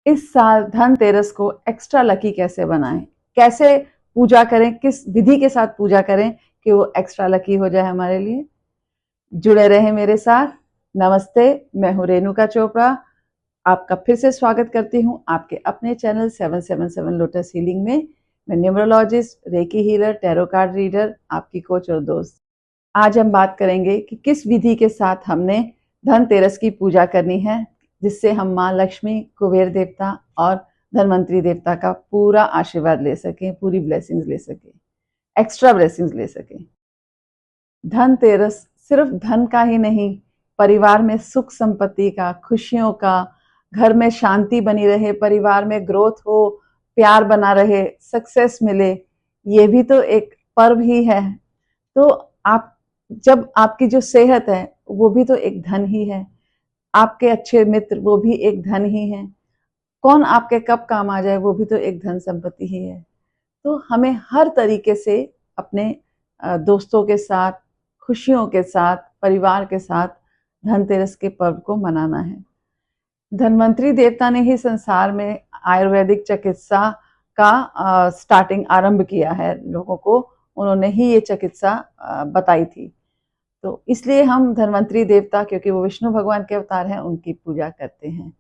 इस साल धनतेरस को एक्स्ट्रा लकी कैसे बनाएं, कैसे पूजा करें, किस विधि के साथ पूजा करें कि वो एक्स्ट्रा लकी हो जाए हमारे लिए। जुड़े रहें मेरे साथ। नमस्ते, मैं हूं रेणुका चोपड़ा। आपका फिर से स्वागत करती हूं आपके अपने चैनल 777 लोटस हीलिंग में। मैं numerologist, recce healer, tarot card reader, आपकी कोच और दोस्त। आज हम बात करेंगे कि किस विधि के साथ हमने धनतेरस की पूजा करनी है, जिससे हम माँ लक्ष्मी, कुबेर देवता और धनवंतरी देवता का पूरा आशीर्वाद ले सकें, पूरी ब्लेसिंग्स ले सकें, एक्स्ट्रा ब्लेसिंग्स ले सकें। धनतेरस सिर्फ धन का ही नहीं, परिवार में सुख संपत्ति का, खुशियों का, घर में शांति बनी रहे, परिवार में ग्रोथ हो, प्यार बना रहे, सक्सेस मिले, ये भी तो एक पर्व ही है। तो आप जब आपकी जो सेहत है वो भी तो एक धन ही है, आपके अच्छे मित्र वो भी एक धन ही है, कौन आपके कब काम आ जाए वो भी तो एक धन संपत्ति ही है। तो हमें हर तरीके से अपने दोस्तों के साथ, खुशियों के साथ, परिवार के साथ धनतेरस के पर्व को मनाना है। धन्वंतरी देवता ने ही संसार में आयुर्वेदिक चिकित्सा का स्टार्टिंग आरंभ किया है लोगों को, उन्होंने ही ये चिकित्सा बताई थी। तो इसलिए हम धन्वंतरी देवता, क्योंकि वो विष्णु भगवान के अवतार हैं, उनकी पूजा करते हैं।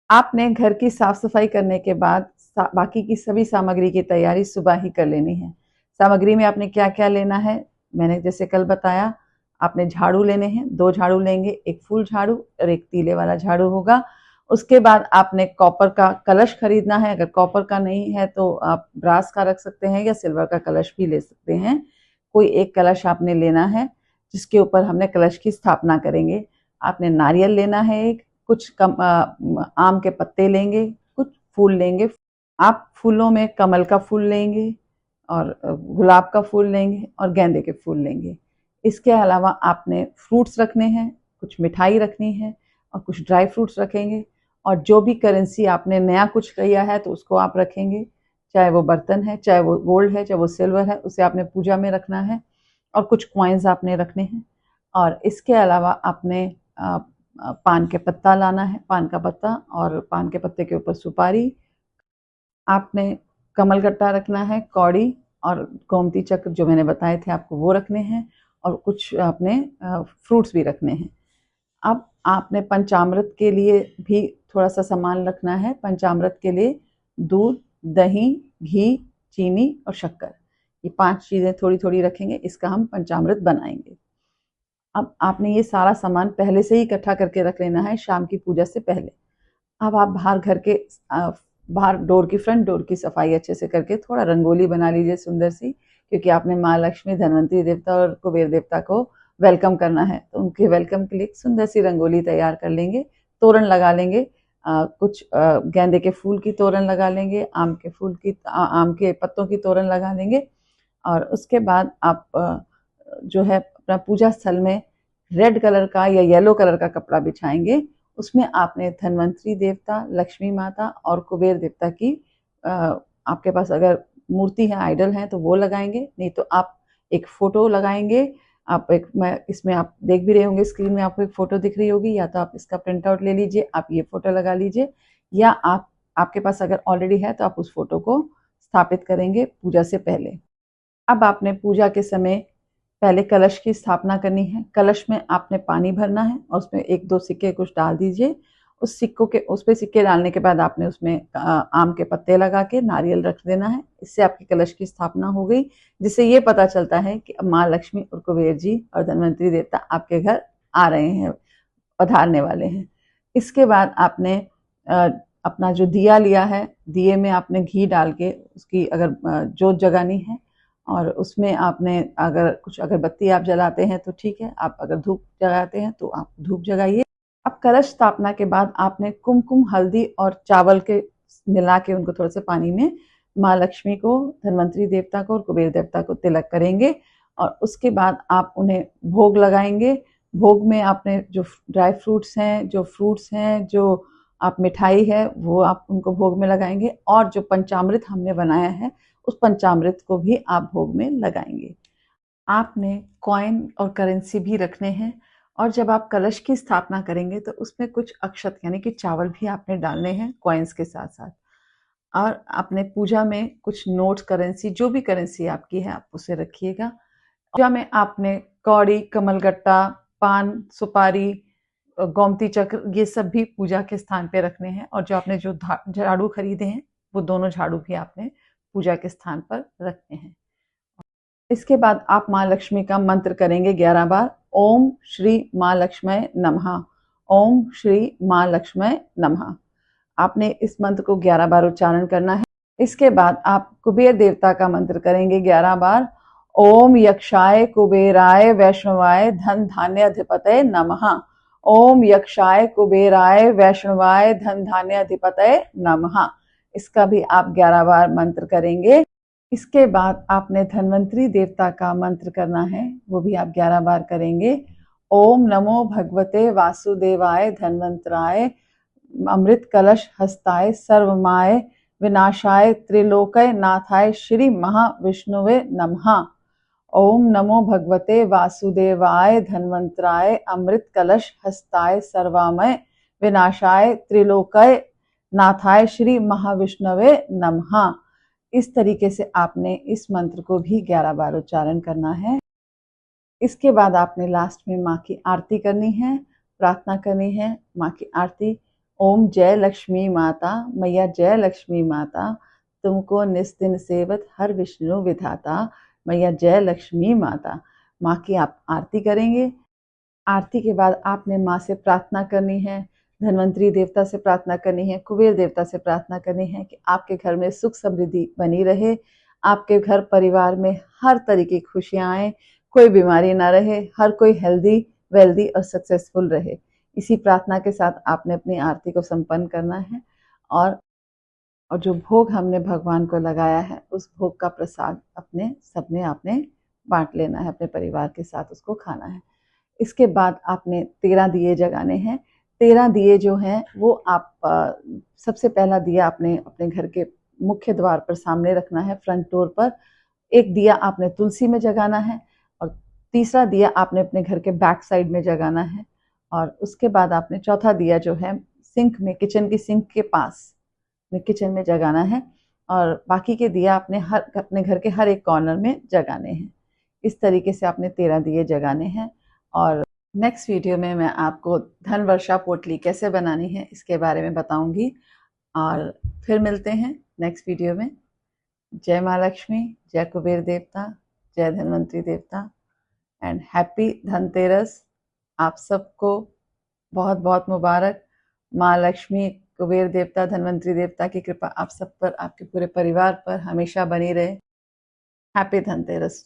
आपने घर की साफ सफाई करने के बाद बाकी की सभी सामग्री की तैयारी सुबह ही कर लेनी है। सामग्री में आपने क्या क्या लेना है, मैंने जैसे कल बताया। आपने झाड़ू लेने हैं, 2 झाड़ू लेंगे, एक फूल झाड़ू और एक तीले वाला झाड़ू होगा। उसके बाद आपने कॉपर का कलश खरीदना है। अगर कॉपर का नहीं है तो आप ब्रास का रख सकते हैं या सिल्वर का कलश भी ले सकते हैं। कोई एक कलश आपने लेना है जिसके ऊपर हमने कलश की स्थापना करेंगे। आपने नारियल लेना है, एक कुछ आम के पत्ते लेंगे, कुछ फूल लेंगे। आप फूलों में कमल का फूल लेंगे और गुलाब का फूल लेंगे और गेंदे के फूल लेंगे। इसके अलावा आपने फ्रूट्स रखने हैं, कुछ मिठाई रखनी है और कुछ ड्राई फ्रूट्स रखेंगे। और जो भी करेंसी आपने नया कुछ किया है तो उसको आप रखेंगे, चाहे वो बर्तन है, चाहे वो गोल्ड है, चाहे वो सिल्वर है, उसे आपने पूजा में रखना है। और कुछ कॉइन्स आपने रखने हैं। और इसके अलावा आपने पान के पत्ता लाना है, पान का पत्ता, और पान के पत्ते के ऊपर सुपारी। आपने कमलगट्टा रखना है, कौड़ी और गोमती चक्र जो मैंने बताए थे आपको वो रखने हैं। और कुछ आपने फ्रूट्स भी रखने हैं। अब आपने पंचामृत के लिए भी थोड़ा सा सामान रखना है। पंचामृत के लिए दूध, दही, घी, चीनी और शक्कर, ये 5 चीज़ें थोड़ी थोड़ी रखेंगे। इसका हम पंचामृत बनाएंगे। अब आपने ये सारा सामान पहले से ही इकट्ठा करके रख लेना है, शाम की पूजा से पहले। अब आप बाहर घर के बाहर डोर की, फ्रंट डोर की सफाई अच्छे से करके थोड़ा रंगोली बना लीजिए सुंदर सी, क्योंकि आपने माँ लक्ष्मी, धनवंतरी देवता और कुबेर देवता को वेलकम करना है। तो उनके वेलकम के लिए सुंदर सी रंगोली तैयार कर लेंगे, तोरण लगा लेंगे। कुछ गेंदे के फूल की तोरण लगा लेंगे, आम के पत्तों की तोरण लगा लेंगे। और उसके बाद आप जो है अपना पूजा स्थल में रेड कलर का या येलो कलर का कपड़ा बिछाएंगे। उसमें आपने धन्वंतरी देवता, लक्ष्मी माता और कुबेर देवता की आपके पास अगर मूर्ति है, आइडल है, तो वो लगाएंगे। नहीं तो आप एक फोटो लगाएंगे। इसमें आप देख भी रहे होंगे, स्क्रीन में आपको एक फोटो दिख रही होगी, या तो आप इसका प्रिंट आउट ले लीजिए, आप ये फोटो लगा लीजिए, या आपके पास अगर ऑलरेडी है तो आप उस फोटो को स्थापित करेंगे पूजा से पहले। अब आपने पूजा के समय पहले कलश की स्थापना करनी है। कलश में आपने पानी भरना है और उसमें 1-2 सिक्के कुछ डाल दीजिए। उस पे सिक्के डालने के बाद आपने उसमें आम के पत्ते लगा के नारियल रख देना है। इससे आपकी कलश की स्थापना हो गई, जिससे ये पता चलता है कि अब माँ लक्ष्मी और कुबेर जी और धन्वंतरी देवता आपके घर आ रहे हैं, पधारने वाले हैं। इसके बाद आपने अपना जो दिया लिया है, दिए में आपने घी डाल के उसकी अगर जोत जगानी है। और उसमें आपने अगर कुछ अगरबत्ती आप जलाते हैं तो ठीक है, आप अगर धूप जलाते हैं तो आप धूप जगाइए। अब कलश स्थापना के बाद आपने कुमकुम, हल्दी और चावल के मिला के उनको थोड़ा सा पानी में माँ लक्ष्मी को, धन्वंतरी देवता को और कुबेर देवता को तिलक करेंगे। और उसके बाद आप उन्हें भोग लगाएंगे। भोग में आपने जो ड्राई फ्रूट्स हैं, जो फ्रूट्स हैं, जो आप मिठाई है, वो आप उनको भोग में लगाएंगे। और जो पंचामृत हमने बनाया है उस पंचामृत को भी आप भोग में लगाएंगे। आपने कॉइन और करेंसी भी रखने हैं और जब आप कलश की स्थापना करेंगे तो उसमें कुछ अक्षत यानी कि चावल भी आपने डालने हैं कॉइन्स के साथ साथ। और अपने पूजा में कुछ नोट करेंसी, जो भी करेंसी आपकी है आप उसे रखिएगा। पूजा में आपने कौड़ी, कमलगट्टा, पान, सुपारी, गोमती चक्र, ये सब भी पूजा के स्थान पे रखने हैं। और जो आपने जो झाड़ू खरीदे हैं वो दोनों झाड़ू भी आपने पूजा के स्थान पर रखने हैं। इसके बाद आप माँ लक्ष्मी का मंत्र करेंगे 11 बार। ओम श्री माँ लक्ष्मय नमः, ओम श्री माँ लक्ष्मय नमः। आपने इस मंत्र को 11 बार उच्चारण करना है। इसके बाद आप कुबेर देवता का मंत्र करेंगे 11 बार। ओम यक्षाय कुबेराय वैष्णवाय धन धान्य अधिपतये नमः, ओम यक्षाय कुबेराय वैष्णवाय धन धान्य अधिपतये नमः। इसका भी आप 11 बार मंत्र करेंगे। इसके बाद आपने धन्वंतरी देवता का मंत्र करना है, वो भी आप 11 बार करेंगे। ओम नमो भगवते वासुदेवाय धन्वंतराय अमृत कलश हस्ताय सर्वमाय विनाशाय त्रिलोकय नाथाय श्री महाविष्णुवे नमः। ओम नमो भगवते वासुदेवाय धन्वंतराय अमृत कलश हस्ताय सर्वामय विनाशाय त्रिलोकय नाथाय श्री महाविष्णुवे नमः। इस तरीके से आपने इस मंत्र को भी 11 बार उच्चारण करना है। इसके बाद आपने लास्ट में माँ की आरती करनी है, प्रार्थना करनी है। माँ की आरती। ओम जय लक्ष्मी माता, मैया जय लक्ष्मी माता, तुमको निस्दिन सेवत हर विष्णु विधाता, मैया जय लक्ष्मी माता। माँ की आप आरती करेंगे। आरती के बाद आपने माँ से प्रार्थना करनी है, धन्वंतरी देवता से प्रार्थना करनी है, कुबेर देवता से प्रार्थना करनी है कि आपके घर में सुख समृद्धि बनी रहे, आपके घर परिवार में हर तरीके की खुशियाँ आए, कोई बीमारी ना रहे, हर कोई हेल्दी वेल्दी और सक्सेसफुल रहे। इसी प्रार्थना के साथ आपने अपनी आरती को संपन्न करना है। और जो भोग हमने भगवान को लगाया है उस भोग का प्रसाद अपने सब में आपने बांट लेना है, अपने परिवार के साथ उसको खाना है। इसके बाद आपने 13 दिए जगाने हैं। 13 दिए जो हैं वो आप सबसे पहला दिया आपने अपने घर के मुख्य द्वार पर सामने रखना है, फ्रंट डोर पर। एक दिया आपने तुलसी में जगाना है और तीसरा दिया आपने अपने घर के बैक साइड में जगाना है। और उसके बाद आपने चौथा दिया जो है सिंक में, किचन की सिंक के पास में, किचन में जगाना है। और बाकी के दिया आपने अपने घर के हर एक कॉर्नर में जगाने हैं। इस तरीके से आपने 13 दिए जगाने हैं। और नेक्स्ट वीडियो में मैं आपको धन वर्षा पोटली कैसे बनानी है इसके बारे में बताऊंगी। और फिर मिलते हैं नेक्स्ट वीडियो में। जय माँ लक्ष्मी, जय कुबेर देवता, जय धन्वंतरी देवता एंड हैप्पी धनतेरस। आप सबको बहुत बहुत मुबारक। माँ लक्ष्मी, कुबेर देवता, धन्वंतरी देवता की कृपा आप सब पर, आपके पूरे परिवार पर हमेशा बनी रहे। हैप्पी धनतेरस।